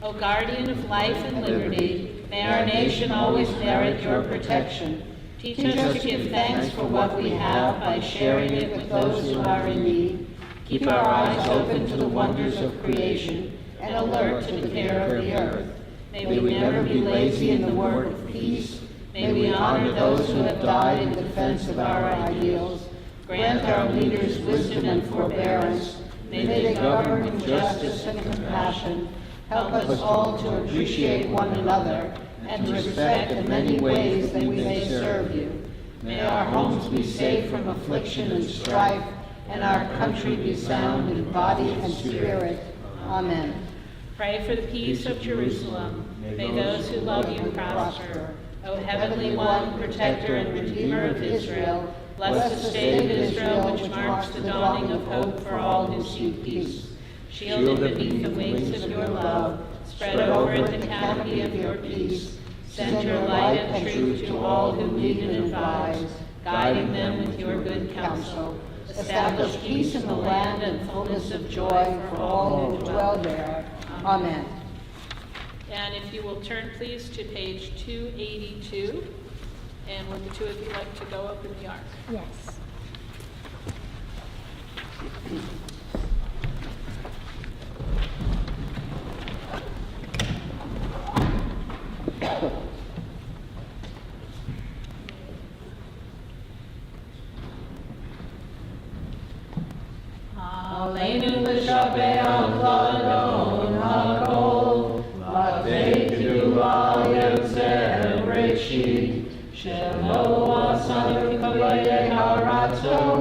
O guardian of life and liberty, may our nation always merit your protection. Teach us to give thanks for what we have by sharing it with those who are in need. Keep our eyes open to the wonders of creation and alert to the care of the earth. May we never be lazy in the work of peace. May we honor those who have died in defense of our ideals. Grant our leaders wisdom and forbearance. May they govern with justice and compassion. Help us all to appreciate one another and to respect the many ways that we may serve you. May our homes be safe from affliction and strife, and our country be sound in body and spirit. Amen. Pray for the peace of Jerusalem. May those who love you prosper. O Heavenly One, Protector and Redeemer of Israel, bless the state of Israel, which marks the dawning of hope for all who seek peace. Shielded beneath the wings of your love, spread over it the canopy of your peace. Send your light and truth to all who lead and advise, guiding them with your good counsel. Establish peace in the land and fullness of joy for all who dwell there. Amen. And if you will turn please to page 282, and would the two of you like to go open the ark? Yes. Aleinu l'shabbeach l'adon hakol, l'teinu al yotzer reshit, shelo asanu kavayei haratzon,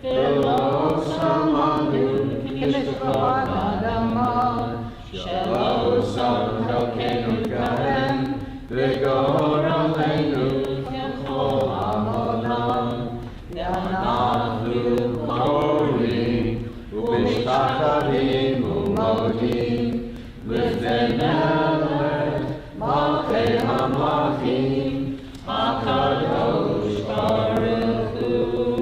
v'lo samanu k'mishkot adama, shelo sam elkeinu kahem, v'gor aleinu k'chol amonam, v'anachnu korim, u'mishtachavim u'modim, l'fnei melech, malchei hamalchim, HaKadosh Baruch Hu.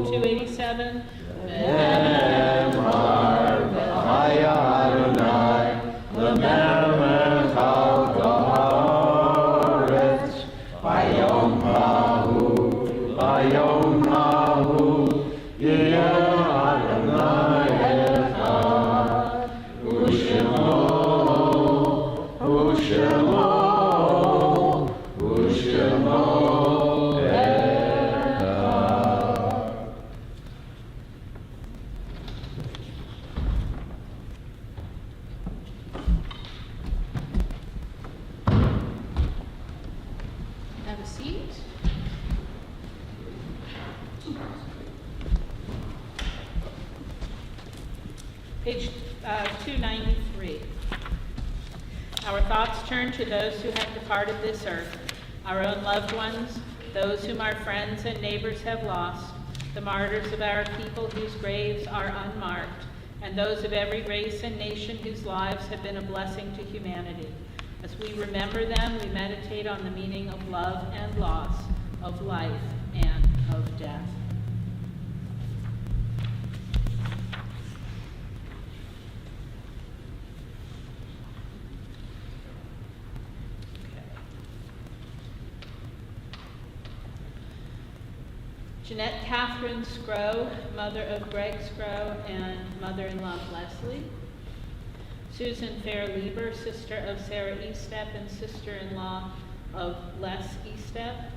287. Ne'emar v'chaya Adonai, l'melech al kol haaretz, bayom hahu, yeh Adonai echad, u'shemo Have a seat. Page 293. Our thoughts turn to those who have departed this earth, our own loved ones, those whom our friends and neighbors have lost, the martyrs of our people whose graves are unmarked, and those of every race and nation whose lives have been a blessing to humanity. As we remember them, we meditate on the meaning of love and loss, of life and of death. Jeanette Catherine Scrow, mother of Greg Scrow and mother-in-law of Leslie. Susan Fairlieber, sister of Sarah Estep and sister-in-law of Les Estep.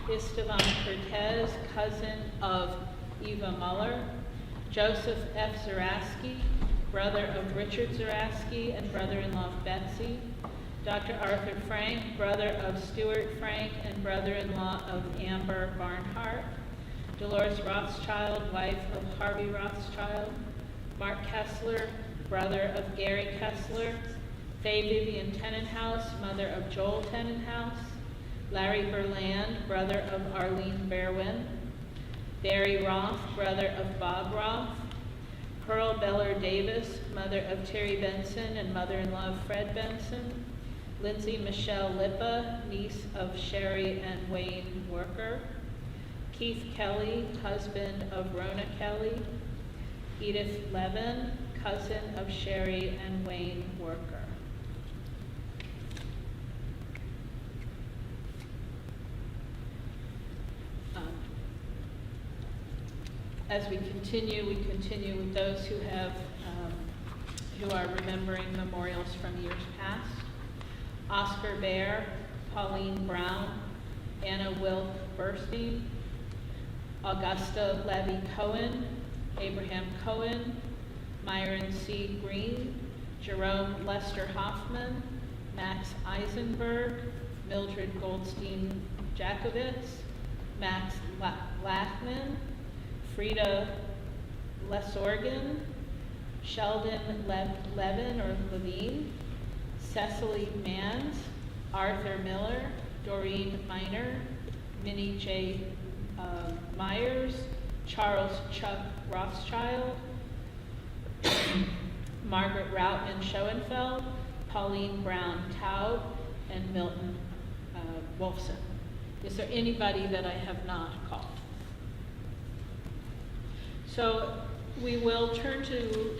Estevan Cortez, cousin of Eva Muller. Joseph F. Zaraski, brother of Richard Zaraski and brother-in-law of Betsy. Dr. Arthur Frank, brother of Stuart Frank and brother-in-law of Amber Barnhart. Dolores Rothschild, wife of Harvey Rothschild. Mark Kessler, brother of Gary Kessler. Faye Vivian Tenenhouse, mother of Joel Tenenhouse. Larry Berland, brother of Arlene Berwin. Barry Roth, brother of Bob Roth. Pearl Beller Davis, mother of Terry Benson and mother-in-law of Fred Benson. Lindsay Michelle Lippa, niece of Sherry and Wayne Worker. Keith Kelly, husband of Rona Kelly. Edith Levin, cousin of Sherry and Wayne Worker. As we continue with those who are remembering memorials from years past. Oscar Bear, Pauline Brown, Anna Wilk Burstein, Augusta Levy Cohen, Abraham Cohen, Myron C. Green, Jerome Lester Hoffman, Max Eisenberg, Mildred Goldstein Jacobitz, Max Lachman, Frida Lesorgan, Sheldon Levin or Levine, Cecily Manns, Arthur Miller, Doreen Miner, Minnie J. Myers, Charles Chuck Rothschild, Margaret Routman Schoenfeld, Pauline Brown Taub, and Milton Wolfson. Is there anybody that I have not called? So we turn to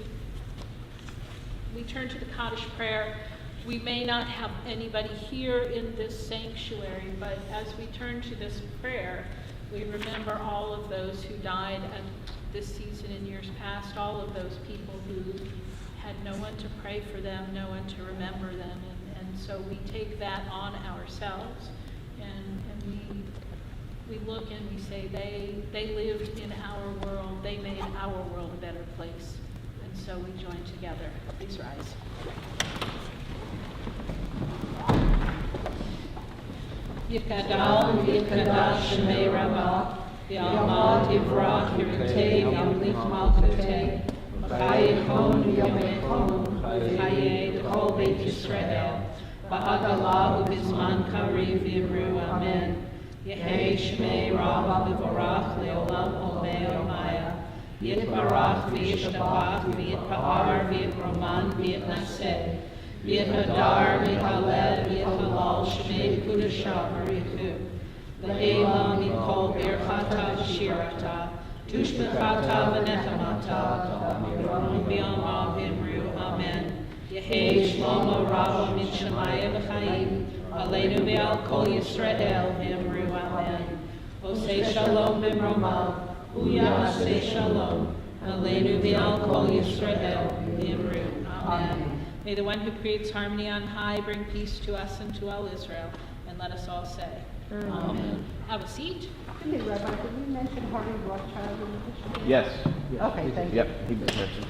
the Kaddish prayer. We may not have anybody here in this sanctuary, but as we turn to this prayer, we remember all of those who died at this season in years past, all of those people who had no one to pray for them, no one to remember them, and so we take that on ourselves, and we look and we say they lived in our world, they made our world a better place, and And so we join together. Please rise. Yikadal, Yikadash, Shemei Rabbah, Yalmad, Yivrach, Yirtei, Yamlit Malkutei, Chayechon, Yomechon, Chaye, the whole Beit Yisrael, Ba'agalah, Ubizman Kariv, Yimru, Amen. Yehei Shemei Rabbah, Vivorach, Leolam, Olmei, Omaya. Yitbarach, V'yishtabach, V'yitpa'ar, V'yitroman, V'yitnaseh. V'yitadar, V'yithalel, V'yithalal, Shemei Kudashah, Marichu. V'elam, Mikol, Birchata, V'shirata, Tushbechata, V'nechamata, V'yama, V'imru, Amen. Yehei Shlomo Rabba, Min Shemaya, V'chaim, Aleinu V'al Kol Yisrael, V'imru, Amen. Osei Shalom, V'mromav, Uyaseh Shalom, Aleinu V'al Kol Yisrael, V'imru, Amen. May the one who creates harmony on high bring peace to us and to all Israel, and let us all say, Amen. Have a seat. Hey, Rabbi, did you mention Harvey Rothschild in the picture? Yes. Okay, thank you. Yep, he was mentioned.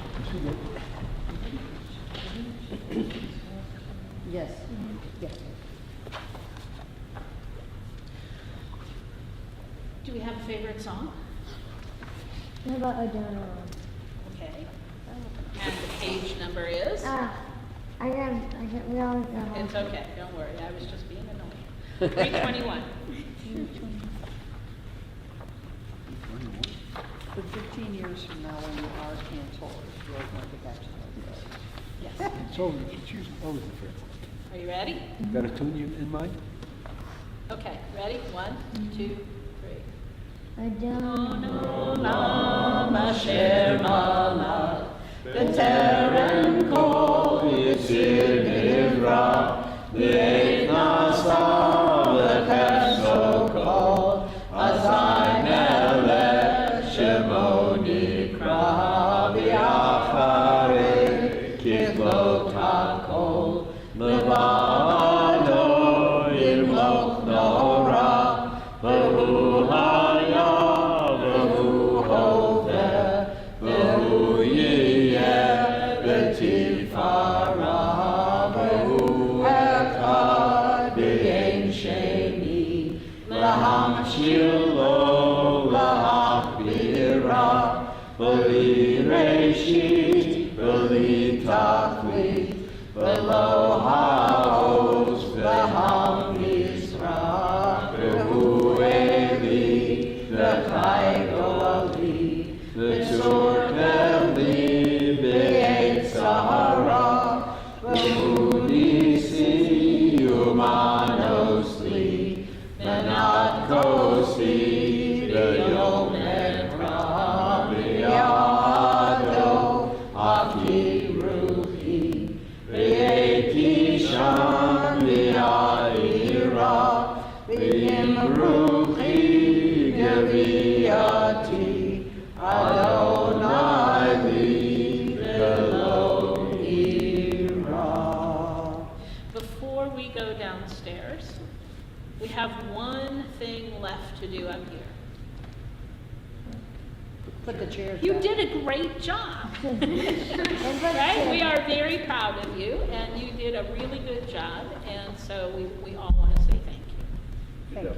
Yes, yes. Do we have a favorite song? What about Adonai? Okay. And the page number is? We always go home. It's okay, don't worry, I was just being annoying. 321. But 15 years from now, when you are cantor, you're going to get back to those. Yes. It's always the first. Are you ready? Got a tune in mind? Okay, ready? 1, 2, 3. Adonai. Asher Malach, B'terem kol Yitzir Nivra, V'eit Nasa V'chesho kol, Azai Melech Shemo Nikra, V'yacharei Kitlot HaKol, Levado Yimloch Nora, V'hu Haya, V'hu Hoveh, V'hu Yiyeh, V'tifara, V'hu Echad, V'yein Sheni, L'hamshir lo, L'hachbira, V'li Reshit, V'li Tachlit, V'lo Ha'oz, V'ham Yisra, V'hu Eli, V'chai Goali, V'tzur Keli, V'yet Sahara, V'hu Nisi, Umanos Li, V'nat Kosi, V'yom Ekra, V'yado, Aki Ruhi, V'yeti Sham, V'ya'ira, V'yimruchi, Geviyati, Adonai li, V'lo ira. Before we go downstairs, we have one thing left to do up here. Put the chairs You back. did a great job. Right? We are very proud of you, and you did a really good job, and so we all want to say thank you. Thank you.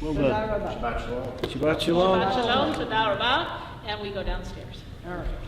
Well Tודה done. רבה. Shabbat shalom. Shabbat shalom. Shabbat shalom, toda rabah, and we go downstairs. All right.